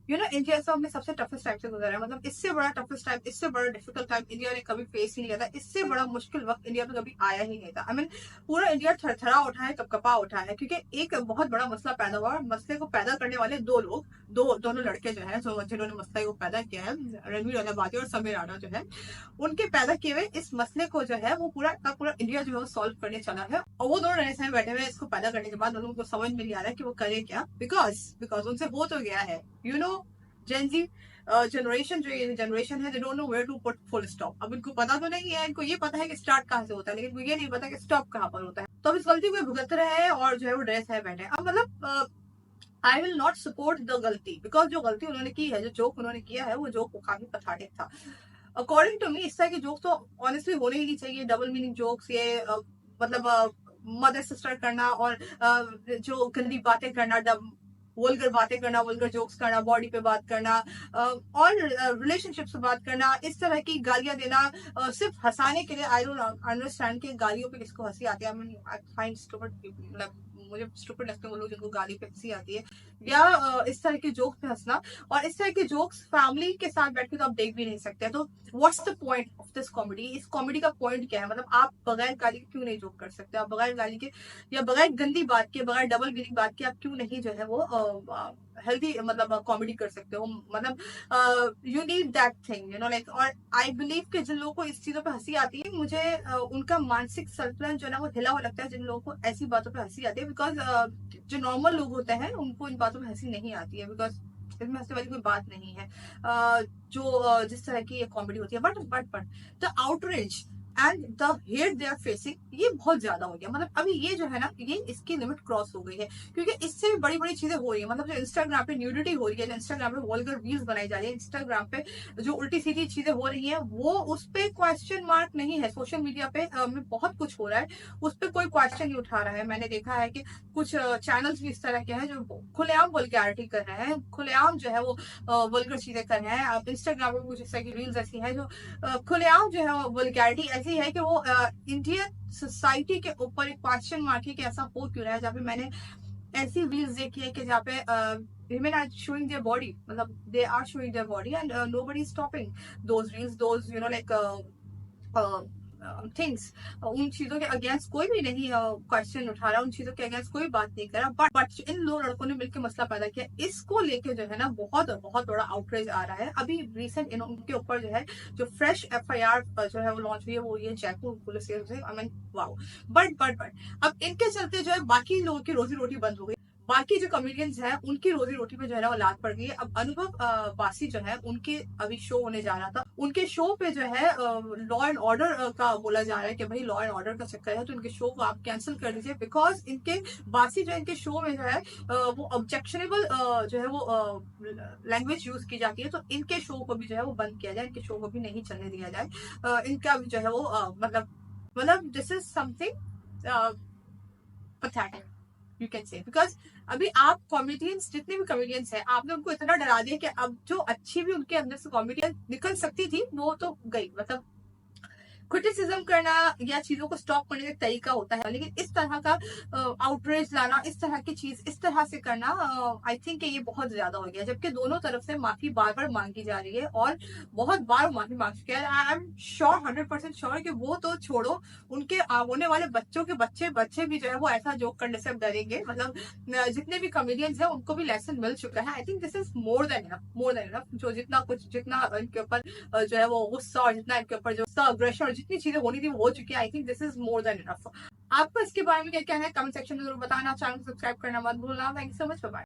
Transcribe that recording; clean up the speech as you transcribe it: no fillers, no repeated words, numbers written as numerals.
India तो अपने सबसे टफेस्ट टाइम से गुजरा है, मतलब इससे बड़ा टफेस्ट टाइम, इससे बड़ा डिफिकल्ट टाइम इंडिया ने कभी फेस ही नहीं किया था, इससे बड़ा मुश्किल वक्त इंडिया में कभी आया ही नहीं था। आई मीन पूरा इंडिया थरथरा उठा है, कपकपा उठा है, क्योंकि एक बहुत बड़ा मसला पैदा हुआ, और मसले को पैदा करने वाले दो लोग, दोनों लड़के जो है, जिन्होंने मसले को पैदा किया है, रणवीर अलाहाबादी और समीर राणा जो है, उनके पैदा किए हुए इस मसले को जो है वो पूरा का पूरा इंडिया जो है वो सॉल्व करने चला है। और वो दोनों रहने बैठे हुए इसको पैदा करने के बाद उनको समझ में नहीं आ रहा है कि वो करे क्या, बिकॉज उनसे हो तो गया है, जेनजी जनरेशन, जो ये जनरेशन है, they don't know where to put full stop. अब इनको पता तो नहीं है, इनको ये पता है कि स्टार्ट कहाँ से होता है, लेकिन इनको ये नहीं पता कि स्टॉप कहाँ पर होता है। तो अब इस गलती को भुगत रहे हैं और जो है वो ड्रेस है बैठे। अब मतलब I will not support the गलती, बिकॉज जो गलती उन्होंने की है, जो जोक उन्होंने किया है, वो जोक काफी पथाटिक था अकॉर्डिंग टू मी। इस तरह के जोक्स तो ऑनेस्टली होने ही नहीं चाहिए, डबल मीनिंग जोक्स, ये मतलब मदर सिस्टर करना, और जो गंदी बातें करना, वल्गर बातें करना, वल्गर जोक्स करना, बॉडी पे बात करना, और रिलेशनशिप से बात करना, इस तरह की गालियां देना सिर्फ हंसाने के लिए। आई डोंट अंडरस्टैंड कि गालियों पे किसको हंसी आती है। आई फाइंड स्टूपिड, मतलब मुझे स्टूपिड लगते हैं वो लोग जिनको गाली पे हंसी आती है, या इस तरह के जोक्स पे हंसना। और इस तरह के जोक्स फैमिली के साथ बैठ के तो आप देख भी नहीं सकते। तो what's the point of this comedy? इस कॉमेडी का पॉइंट क्या है? मतलब आप बगैर गाली के क्यों नहीं जोक कर सकते? आप बगैर गाली के या बगैर गंदी बात के, बगैर डबल मीनिंग बात के आप क्यों नहीं जो है वो हेल्दी मतलब कॉमेडी कर सकते हो? मतलब you need that thing, like. और आई बिलीव कि जिन लोगों को इस चीजों पे हंसी आती है, मुझे उनका मानसिक संतुलन जो है वो हिला हुआ लगता है, जिन लोगों को ऐसी बातों पे हंसी आती है। बिकॉज जो नॉर्मल लोग होते हैं उनको इन बातों पे हंसी नहीं आती है, बिकॉज इसमें हंसने वाली कोई बात नहीं है। जो जिस तरह की ये कॉमेडी होती है, but the outreach and the hate they are facing, ये बहुत ज्यादा हो गया। मतलब अभी ये जो है ना, ये इसकी लिमिट क्रॉस हो गई है, क्योंकि इससे भी बड़ी बड़ी चीजें हो रही है। मतलब जो इंस्टाग्राम पे न्यूडिटी हो रही है, जो इंस्टाग्राम पे वल्गर रील्स बनाई जा रही है, इंस्टाग्राम पे जो उल्टी सीधी चीजें हो रही है, वो उस पर क्वेश्चन मार्क नहीं है। सोशल मीडिया पे बहुत कुछ हो रहा है, उस पर कोई क्वेश्चन नहीं उठा रहा है। मैंने देखा है कि कुछ चैनल्स भी इस तरह के हैं जो खुलेआम वल्गैरिटी कर रहे हैं, खुलेआम जो है वो वल्गर चीजें कर रहे हैं। अब इंस्टाग्राम पे कुछ इस तरह की रील्स ऐसी है जो खुलेआम जो है वल्गैरिटी ऐसी है कि वो इंडियन सोसाइटी के ऊपर एक क्वेश्चन मार्क है कि ऐसा हो क्यों रहा है। जहाँ पे मैंने ऐसी रील्स देखी है कि जहाँ पे women are showing their body, मतलब they are showing their body, and nobody is stopping those reels, those like things. उन चीजों के अगेंस्ट कोई भी नहीं क्वेश्चन उठा रहा, उन चीजों के अगेंस्ट कोई बात नहीं कर रहा। बट इन दो लड़कों ने मिलकर मसला पैदा किया, इसको लेके जो है ना बहुत बहुत बड़ा आउटरेज आ रहा है। अभी रिसेंट उनके ऊपर जो है जो फ्रेश FIR जो है वो लॉन्च हुई है, वो ये जयपुर पुलिस से। I mean wow. बट अब इनके चलते जो है बाकी लोगों की रोजी रोटी बंद हो गई, बाकी जो कॉमेडियंस हैं उनकी रोजी रोटी पे जो है ना वो लात पड़ गई है। अब अनुभव बासी जो है, उनके अभी शो होने जा रहा था, उनके शो पे जो है लॉ एंड ऑर्डर का बोला जा रहा है कि भाई लॉ एंड ऑर्डर का चक्कर है, तो इनके शो को आप कैंसिल कर दीजिए। बिकॉज इनके बासी जो इनके शो में जो है वो ऑब्जेक्शनेबल जो है वो लैंग्वेज यूज की जाती है, तो इनके शो को भी जो है वो बंद किया जाए, इनके शो को भी नहीं चलने दिया जाए। इनका भी जो है वो मतलब this is something pathetic, you can say. Because अभी आप कॉमेडियंस, जितने भी कॉमेडियंस हैं, आपने उनको इतना डरा दिया कि अब जो अच्छी भी उनके अंदर से कॉमेडियन निकल सकती थी वो तो गई। मतलब क्रिटिसिज्म करना या चीजों को स्टॉप करने का तरीका होता है, लेकिन इस तरह का आउटरेज लाना, इस तरह की चीज इस तरह से करना, आई थिंक ये बहुत ज्यादा हो गया। जबकि दोनों तरफ से माफी बार बार मांगी जा रही है और बहुत बार माफी मांग चुके हैं। आई एम श्योर, 100% श्योर कि वो तो छोड़ो, उनके होने वाले बच्चों के बच्चे भी जो है वो ऐसा जोक करने से डरेंगे। मतलब जितने भी कॉमेडियंस हैं उनको भी लेसन मिल चुका है। I think this is more than enough. जो जितना इनके ऊपर जो है वो गुस्सा, और जितना इनके ऊपर जो अग्रेशन और जितनी चीजें होनी थी वो हो चुकी है। I think this is more than enough. आपको इसके बारे में क्या कहना है कमेंट सेक्शन में जरूर बताना। चैनल को सब्सक्राइब करना मत भूलना। Thank you so much, bye.